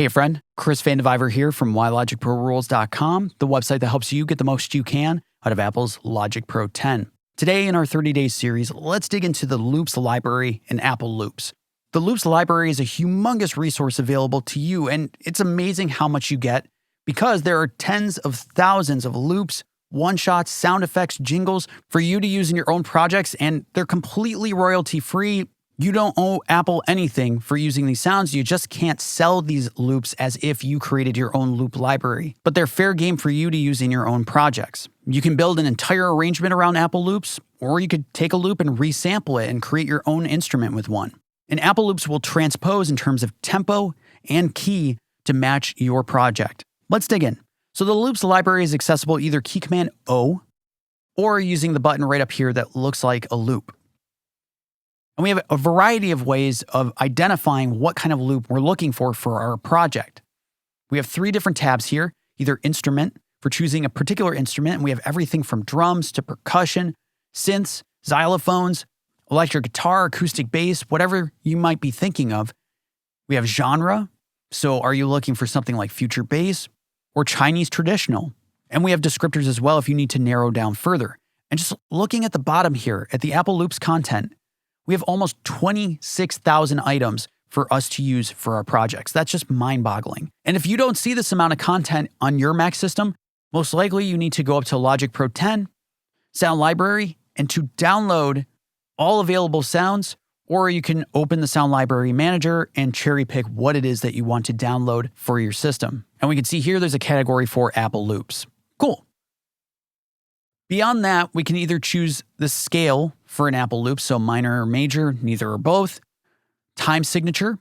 Hey friend, Chris Vandeviver here from WhyLogicProRules.com, the website that helps you get the most you can out of Apple's Logic Pro 10. Today in our 30-day series, let's dig into the Loops library in Apple Loops. The Loops library is a humongous resource available to you, and it's amazing how much you get because there are tens of thousands of loops, one-shots, sound effects, jingles for you to use in your own projects, and they're completely royalty-free. You don't owe Apple anything for using these sounds. You just can't sell these loops as if you created your own loop library. But they're fair game for you to use in your own projects. You can build an entire arrangement around Apple Loops, or you could take a loop and resample it and create your own instrument with one. And Apple Loops will transpose in terms of tempo and key to match your project. Let's dig in. So the Loops library is accessible either key command O or using the button right up here that looks like a loop. And we have a variety of ways of identifying what kind of loop we're looking for our project. We have 3 different tabs here, either instrument for choosing a particular instrument, and we have everything from drums to percussion, synths, xylophones, electric guitar, acoustic bass, whatever you might be thinking of. We have genre. So are you looking for something like future bass or Chinese traditional? And we have descriptors as well if you need to narrow down further. And just looking at the bottom here at the Apple Loops content, we have almost 26,000 items for us to use for our projects. That's just mind-boggling. And if you don't see this amount of content on your Mac system, most likely you need to go up to Logic Pro 10, Sound Library, and to download all available sounds, or you can open the Sound Library Manager and cherry pick what it is that you want to download for your system. And we can see here there's a category for Apple Loops. Cool. Beyond that, we can either choose the scale for an Apple Loop, so minor or major, neither or both, time signature,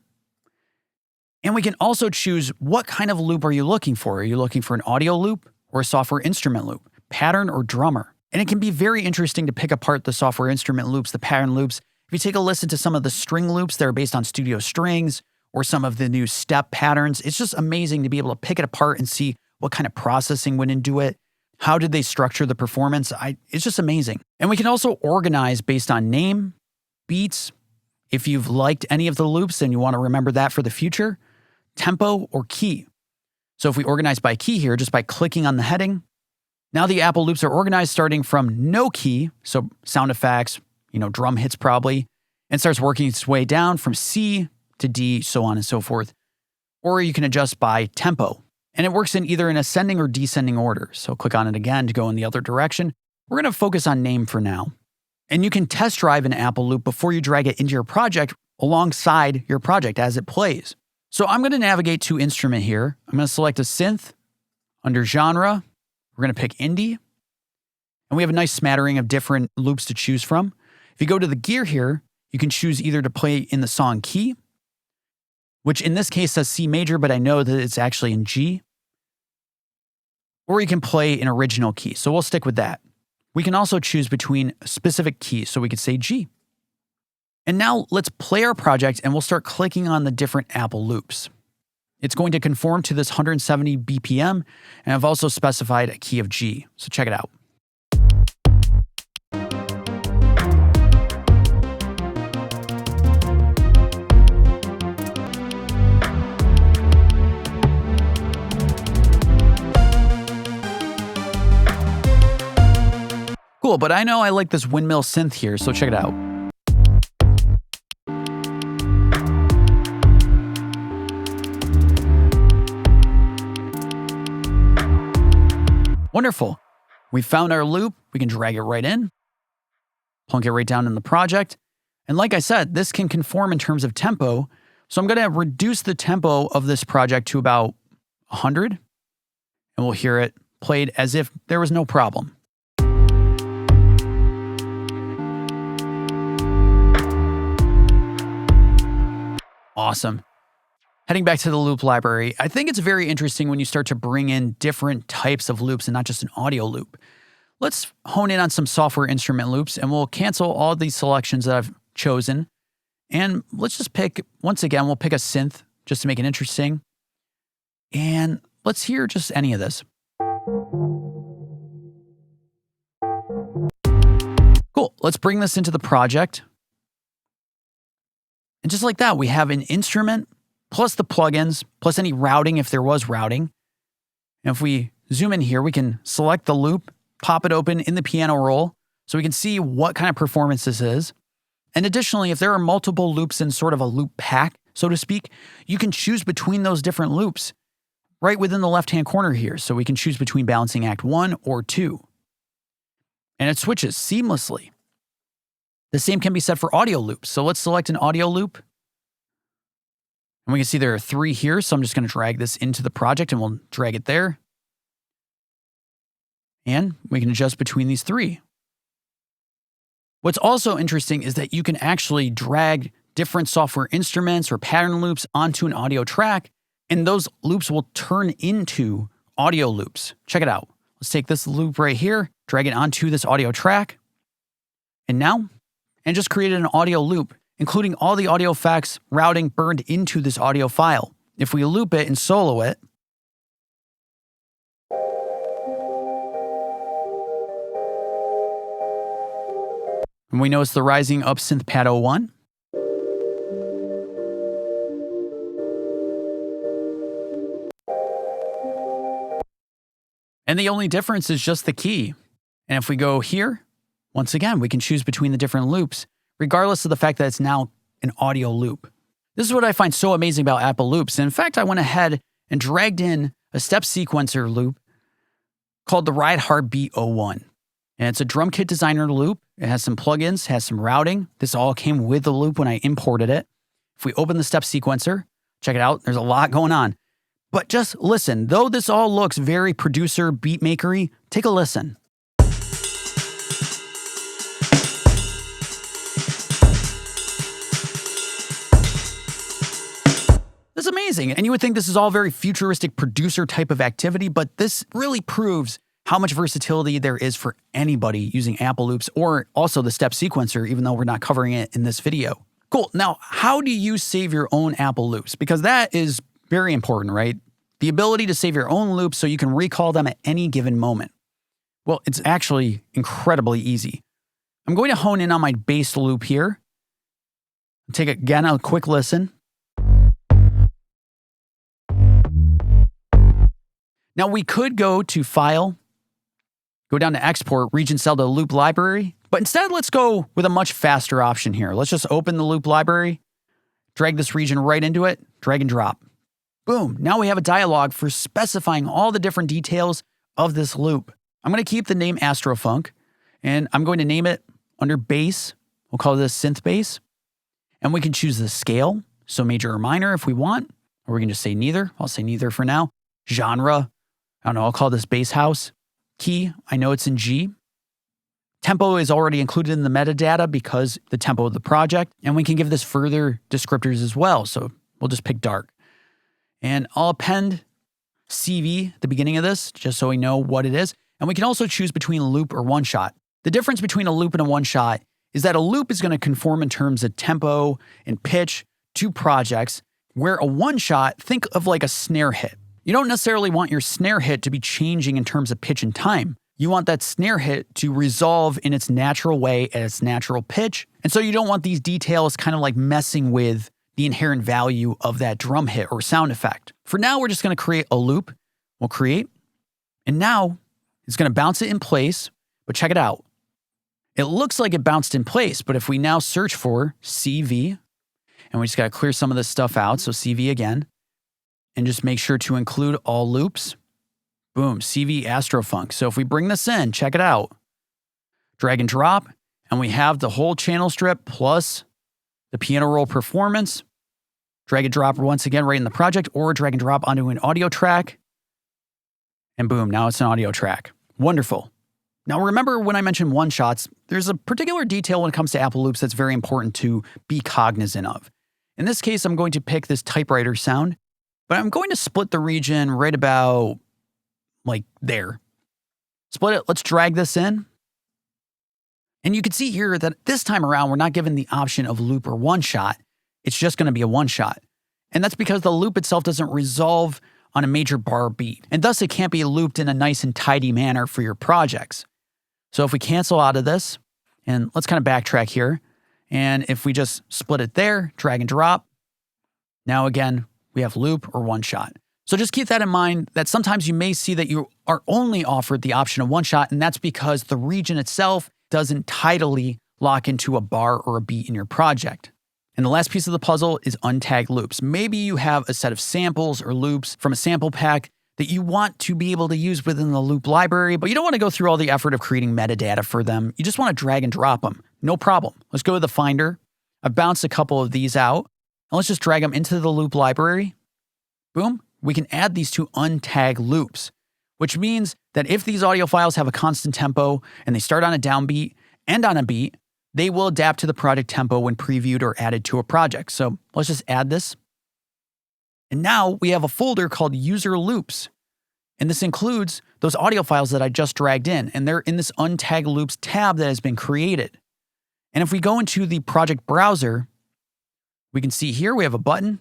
and we can also choose what kind of loop are you looking for. Are you looking for an audio loop or a software instrument loop, pattern or drummer? And it can be very interesting to pick apart the software instrument loops, the pattern loops. If you take a listen to some of the string loops that are based on Studio Strings or some of the new step patterns, it's just amazing to be able to pick it apart and see what kind of processing went into it. How did they structure the performance? It's just amazing. And we can also organize based on name, beats, if you've liked any of the loops and you want to remember that for the future, tempo or key. So if we organize by key here, just by clicking on the heading, now the Apple Loops are organized starting from no key, so sound effects, drum hits probably, and starts working its way down from C to D, so on and so forth. Or you can adjust by tempo. And it works in either an ascending or descending order. So click on it again to go in the other direction. We're going to focus on name for now. And you can test drive an Apple Loop before you drag it into your project alongside your project as it plays. So I'm going to navigate to instrument here. I'm going to select a synth. Under genre, we're going to pick indie. And we have a nice smattering of different loops to choose from. If you go to the gear here, you can choose either to play in the song key, which in this case says C major, but I know that it's actually in G. Or you can play an original key, so we'll stick with that. We can also choose between specific keys, so we could say G. And now let's play our project and we'll start clicking on the different Apple Loops. It's going to conform to this 170 BPM, and I've also specified a key of G, so check it out. Cool, but I know I like this windmill synth here, so check it out. Wonderful. We found our loop. We can drag it right in, plunk it right down in the project. And like I said, this can conform in terms of tempo. So I'm going to reduce the tempo of this project to about 100, and we'll hear it played as if there was no problem. Awesome. Heading back to the loop library, I think it's very interesting when you start to bring in different types of loops and not just an audio loop. Let's hone in on some software instrument loops, and we'll cancel all these selections that I've chosen. And let's just pick, once again, we'll pick a synth just to make it interesting. And let's hear just any of this. Cool. Let's bring this into the project. And just like that, we have an instrument plus the plugins, plus any routing if there was routing. And if we zoom in here, we can select the loop, pop it open in the piano roll so we can see what kind of performance this is. And additionally, if there are multiple loops in sort of a loop pack, so to speak, you can choose between those different loops right within the left-hand corner here. So we can choose between balancing act 1 or 2. And it switches seamlessly. The same can be said for audio loops. So let's select an audio loop. And we can see there are 3 here. So I'm just going to drag this into the project and we'll drag it there. And we can adjust between these 3. What's also interesting is that you can actually drag different software instruments or pattern loops onto an audio track, and those loops will turn into audio loops. Check it out. Let's take this loop right here, drag it onto this audio track, and just created an audio loop, including all the audio effects routing burned into this audio file. If we loop it and solo it, and we know it's the Rising Up Synth Pad 01. And the only difference is just the key. And if we go here, once again, we can choose between the different loops, regardless of the fact that it's now an audio loop. This is what I find so amazing about Apple Loops. And in fact, I went ahead and dragged in a step sequencer loop called the Ride Heartbeat 01. And it's a drum kit designer loop. It has some plugins, has some routing. This all came with the loop when I imported it. If we open the step sequencer, check it out. There's a lot going on. But just listen. Though this all looks very producer beat makery, take a listen. This is amazing. And you would think this is all very futuristic producer type of activity, but this really proves how much versatility there is for anybody using Apple Loops or also the step sequencer, even though we're not covering it in this video. Cool. Now, how do you save your own Apple Loops? Because that is very important, right? The ability to save your own loops so you can recall them at any given moment. Well, it's actually incredibly easy. I'm going to hone in on my bass loop here. Take again a quick listen. Now we could go to File, go down to Export, region cell to Loop Library, but instead let's go with a much faster option here. Let's just open the Loop Library, drag this region right into it, drag and drop. Boom, now we have a dialog for specifying all the different details of this loop. I'm going to keep the name Astrofunk, and I'm going to name it under bass. We'll call this synth bass. And we can choose the scale, so major or minor if we want, or we can just say neither. I'll say neither for now. Genre, I don't know, I'll call this bass house. Key, I know it's in G. Tempo is already included in the metadata because the tempo of the project, and we can give this further descriptors as well. So we'll just pick dark. And I'll append CV at the beginning of this, just so we know what it is. And we can also choose between a loop or one shot. The difference between a loop and a one shot is that a loop is going to conform in terms of tempo and pitch to projects, where a one shot, think of like a snare hit. You don't necessarily want your snare hit to be changing in terms of pitch and time. You want that snare hit to resolve in its natural way at its natural pitch. And so you don't want these details kind of like messing with the inherent value of that drum hit or sound effect. For now, we're just going to create a loop. We'll create, and now it's going to bounce it in place, but check it out. It looks like it bounced in place, but if we now search for CV, and we just got to clear some of this stuff out, so CV again, and just make sure to include all loops. Boom, CV Astrofunk. So if we bring this in, check it out. Drag and drop, and we have the whole channel strip plus the piano roll performance. Drag and drop once again right in the project, or drag and drop onto an audio track. And boom, now it's an audio track. Wonderful. Now remember when I mentioned one shots, there's a particular detail when it comes to Apple Loops that's very important to be cognizant of. In this case, I'm going to pick this typewriter sound, but I'm going to split the region right about like there. Split it, let's drag this in. And you can see here that this time around, we're not given the option of loop or one shot. It's just going to be a one shot. And that's because the loop itself doesn't resolve on a major bar beat. And thus it can't be looped in a nice and tidy manner for your projects. So if we cancel out of this, and let's kind of backtrack here. And if we just split it there, drag and drop. Now again, we have loop or one shot. So just keep that in mind that sometimes you may see that you are only offered the option of one shot, and that's because the region itself doesn't tidally lock into a bar or a beat in your project. And the last piece of the puzzle is untagged loops. Maybe you have a set of samples or loops from a sample pack that you want to be able to use within the loop library, but you don't want to go through all the effort of creating metadata for them. You just want to drag and drop them. No problem. Let's go to the Finder. I've bounced a couple of these out, and let's just drag them into the loop library. Boom. We can add these to untagged loops, which means that if these audio files have a constant tempo and they start on a downbeat and on a beat, they will adapt to the project tempo when previewed or added to a project. So let's just add this. And now we have a folder called user loops. And this includes those audio files that I just dragged in. And they're in this untagged loops tab that has been created. And if we go into the project browser, we can see here we have a button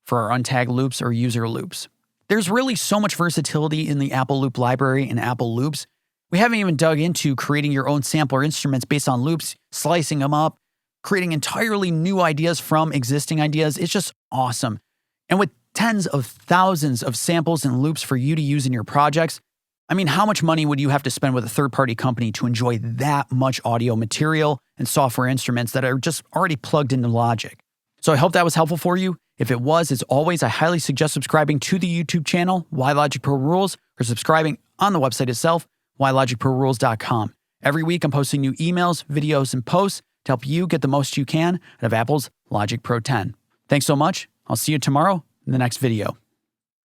for our untagged loops or user loops. There's really so much versatility in the Apple Loop library and Apple Loops. We haven't even dug into creating your own sampler instruments based on loops, slicing them up, creating entirely new ideas from existing ideas. It's just awesome. And with tens of thousands of samples and loops for you to use in your projects, I mean, how much money would you have to spend with a third-party company to enjoy that much audio material and software instruments that are just already plugged into Logic? So I hope that was helpful for you. If it was, as always, I highly suggest subscribing to the YouTube channel, Why Logic Pro Rules, or subscribing on the website itself, whylogicprorules.com. Every week, I'm posting new emails, videos, and posts to help you get the most you can out of Apple's Logic Pro 10. Thanks so much. I'll see you tomorrow in the next video.